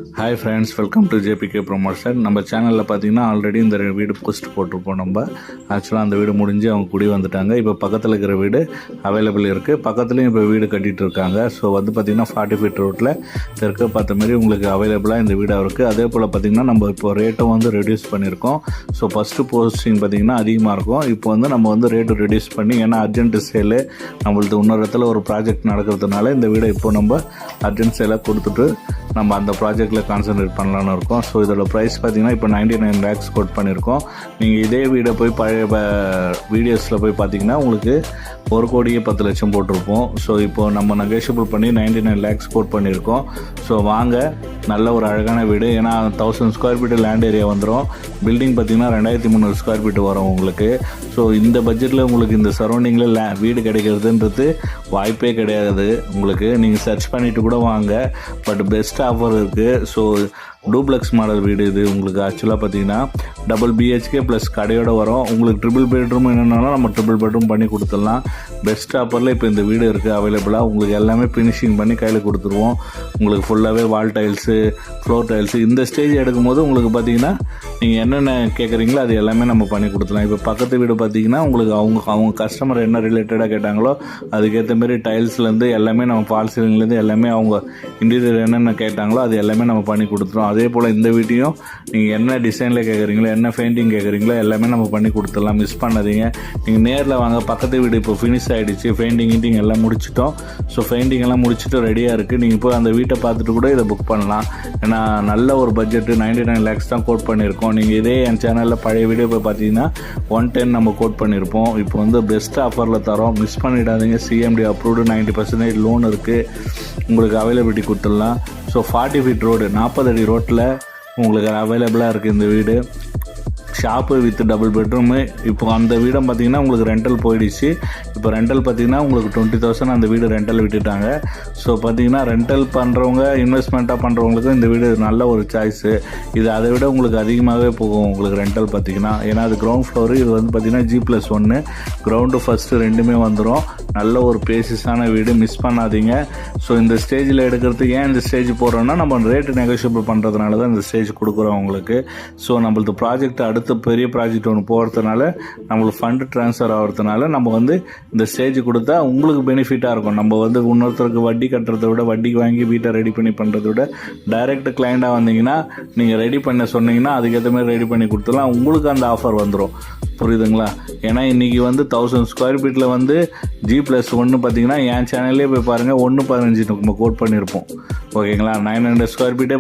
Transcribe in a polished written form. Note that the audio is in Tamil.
Hi friends, welcome to JBK promotion. நம்ம சேனலில் பார்த்தீங்கன்னா ஆல்ரெடி இந்த வீடு போஸ்ட் போட்டிருப்போம். நம்ம ஆக்சுவலாக அந்த வீடு முடிஞ்சு அவங்க குடி வந்துட்டாங்க. இப்போ பக்கத்தில் இருக்கிற வீடு அவைலபிள் இருக்குது. பக்கத்துலேயும் இப்போ வீடு கட்டிகிட்டு இருக்காங்க. ஸோ வந்து பார்த்திங்கன்னா 40 ஃபீட் ரோட்டில் இருக்க பார்த்த மாதிரி உங்களுக்கு அவைலபிளாக இந்த வீடாக இருக்குது. அதே போல் பார்த்திங்கன்னா நம்ம இப்போ ரேட்டும் வந்து ரெடியூஸ் பண்ணியிருக்கோம். ஸோ ஃபஸ்ட்டு போஸ்டிங் பார்த்திங்கன்னா அதிகமாக இருக்கும். இப்போ வந்து நம்ம வந்து ரேட்டு ரெடியூஸ் பண்ணி, ஏன்னா அர்ஜென்ட் சேலு நம்மளுக்கு இன்னொரு இடத்துல ஒரு ப்ராஜெக்ட் நடக்கிறதுனால இந்த வீடை இப்போ நம்ம அர்ஜென்ட் சேலாக கொடுத்துட்டு நம்ம அந்த ப்ராஜெக்டில் கான்சன்ட்ரேட் பண்ணலான்னு இருக்கோம். ஸோ இதோட ப்ரைஸ் பார்த்தீங்கன்னா இப்போ 99 lakhs கோட் பண்ணியிருக்கோம். நீங்கள் இதே வீடை போய் பழைய வீடியோஸில் போய் பார்த்தீங்கன்னா உங்களுக்கு 1,10,00,000 போட்டிருப்போம். ஸோ இப்போது நம்ம நெகோஷியபிள் பண்ணி 99 lakhs கோட் பண்ணியிருக்கோம். ஸோ வாங்க, நல்ல ஒரு அழகான வீடு. ஏன்னா 1000 ஸ்கொயர் ஃபீட்டு லேண்ட் ஏரியா வந்துடும். பில்டிங் பார்த்தீங்கன்னா 2300 ஸ்கொயர் ஃபீட்டு வரும் உங்களுக்கு. ஸோ இந்த பட்ஜெட்டில் உங்களுக்கு இந்த சரௌண்டிங்கில் வீடு கிடைக்கிறதுன்றது வாய்ப்பே கிடையாது உங்களுக்கு. நீங்கள் சர்ச் பண்ணிவிட்டு கூட வாங்க. பட் பெஸ்ட் ஆஃபர் இருக்குது. ஸோ டூப்ளெக்ஸ் மாடல் வீடு இது. உங்களுக்கு ஆக்சுவலாக பார்த்தீங்கன்னா டபுள் BHK ப்ளஸ் கடையோட வரும். உங்களுக்கு ட்ரிபிள் பெட்ரூம் என்னென்னாலும் நம்ம ட்ரிபிள் பெட்ரூம் பண்ணி கொடுத்துடலாம். பெஸ்ட் ஆஃபரில் இப்போ இந்த வீடு இருக்குது அவைலபிளாக. உங்களுக்கு எல்லாமே ஃபினிஷிங் பண்ணி கையில் கொடுத்துருவோம். உங்களுக்கு ஃபுல்லாகவே வால் டைல்ஸு, ஃப்ளோர் டைல்ஸு. இந்த ஸ்டேஜ் எடுக்கும்போது உங்களுக்கு பார்த்தீங்கன்னா நீங்கள் என்னென்ன கேட்குறீங்களோ அது எல்லாமே நம்ம பண்ணி கொடுத்துலாம். இப்போ பக்கத்து வீடு பார்த்தீங்கன்னா உங்களுக்கு அவங்க கஸ்டமர் என்ன ரிலேட்டடாக கேட்டாங்களோ அதுக்கேற்ற மாரி டைல்ஸ்லேருந்து எல்லாமே நம்ம ஃபால் சீலிங்லேருந்து எல்லாமே அவங்க இன்டீரியர் என்னென்ன கேட்டாங்களோ அது எல்லாமே நம்ம பண்ணி கொடுத்துருவோம். அதே போல் இந்த வீட்டையும் நீங்கள் என்ன டிசைனில் கேட்குறீங்களோ, என்ன பெயிண்டிங் கேட்குறீங்களோ எல்லாமே நம்ம பண்ணி கொடுத்துடலாம். மிஸ் பண்ணாதீங்க. நீங்கள் நேரில் வாங்க. பக்கத்து வீடு இப்போ ஃபினிஷ் ஆகிடுச்சு. பெயிண்டிங் எல்லாம் முடிச்சிட்டோம். ஸோ பெயிண்டிங் எல்லாம் முடிச்சுட்டு ரெடியாக இருக்குது. நீங்கள் இப்போ அந்த வீட்டை பார்த்துட்டு கூட இதை புக் பண்ணலாம். ஏன்னா நல்ல ஒரு பட்ஜெட்டு 99 lakhs தான் கோட் பண்ணியிருக்கோம். நீங்கள் இதே என் சேனலில் பழைய வீடியோ போய் பார்த்தீங்கன்னா 110 நம்ம கோட் பண்ணியிருப்போம். இப்போ வந்து பெஸ்ட் ஆஃபரில் தரோம். மிஸ் பண்ணிடாதீங்க. CMD அப்ரூவ்டு, 90% லோன் இருக்குது. உங்களுக்கு அவைலபிலிட்டி கொடுத்துடலாம். ஸோ 40 ஃபீட் ரோடு, 40 அடி ரோட்டில் உங்களுக்கு அவைலபிளாக இருக்குது இந்த வீடு. Shop with double bedroom. இப்போ அந்த வீடம் பார்த்திங்கன்னா உங்களுக்கு ரெண்டல் போயிடுச்சு. இப்போ ரெண்டல் பார்த்திங்கன்னா உங்களுக்கு 20,000 அந்த வீடு ரெண்டல் விட்டுட்டாங்க. ஸோ பார்த்திங்கன்னா ரெண்டல் பண்ணுறவங்க, இன்வெஸ்ட்மெண்ட்டாக பண்ணுறவங்களுக்கு இந்த வீடு நல்ல ஒரு சாய்ஸு. இது அதை விட உங்களுக்கு அதிகமாகவே போகும் உங்களுக்கு ரெண்டல் பார்த்திங்கன்னா. ஏன்னா அது கிரவுண்ட் ஃப்ளோரு. இது வந்து பார்த்திங்கன்னா G+1 கிரவுண்டு ஃபஸ்ட்டு ரெண்டுமே வந்துடும். நல்ல ஒரு பேசிஸான வீடு. மிஸ் பண்ணாதீங்க. ஸோ இந்த ஸ்டேஜில் எடுக்கிறதுக்கு ஏன் இந்த ஸ்டேஜ் போடுறோன்னா நம்ம ரேட்டு நெகோஷியபிள் பண்ணுறதுனால தான் இந்த ஸ்டேஜ் கொடுக்குறோம் உங்களுக்கு. ஸோ நம்மளது ப்ராஜெக்ட் அடுத்த பெரிய ப்ராஜெக்ட் ஒன்று போகிறதுனால நம்மளுக்கு ஃபண்டு ட்ரான்ஸ்ஃபர் ஆகிறதுனால நம்ம வந்து இந்த ஸ்டேஜ் கொடுத்தா உங்களுக்கு பெனிஃபிட்டாக இருக்கும். நம்ம வந்து இன்னொருத்தருக்கு வட்டி கட்டுறதை விட, வட்டிக்கு வாங்கி வீட்டை ரெடி பண்ணி பண்ணுறத விட டைரெக்ட் கிளைண்டாக வந்தீங்கன்னா நீங்கள் ரெடி பண்ண சொன்னீங்கன்னா அதுக்கேற்ற மாதிரி ரெடி பண்ணி கொடுத்துலாம். உங்களுக்கு அந்த ஆஃபர் வந்துடும். புரியுதுங்களா? ஏன்னா இன்றைக்கி வந்து 1000 ஸ்கொயர் ஃபீட்டில் வந்து G+1 பார்த்தீங்கன்னா என் சேனல்லே போய் பாருங்கள் 1.15 நம்ம கோட் பண்ணியிருப்போம். ஓகேங்களா? 900 ஸ்கொயர் ஃபீட்டே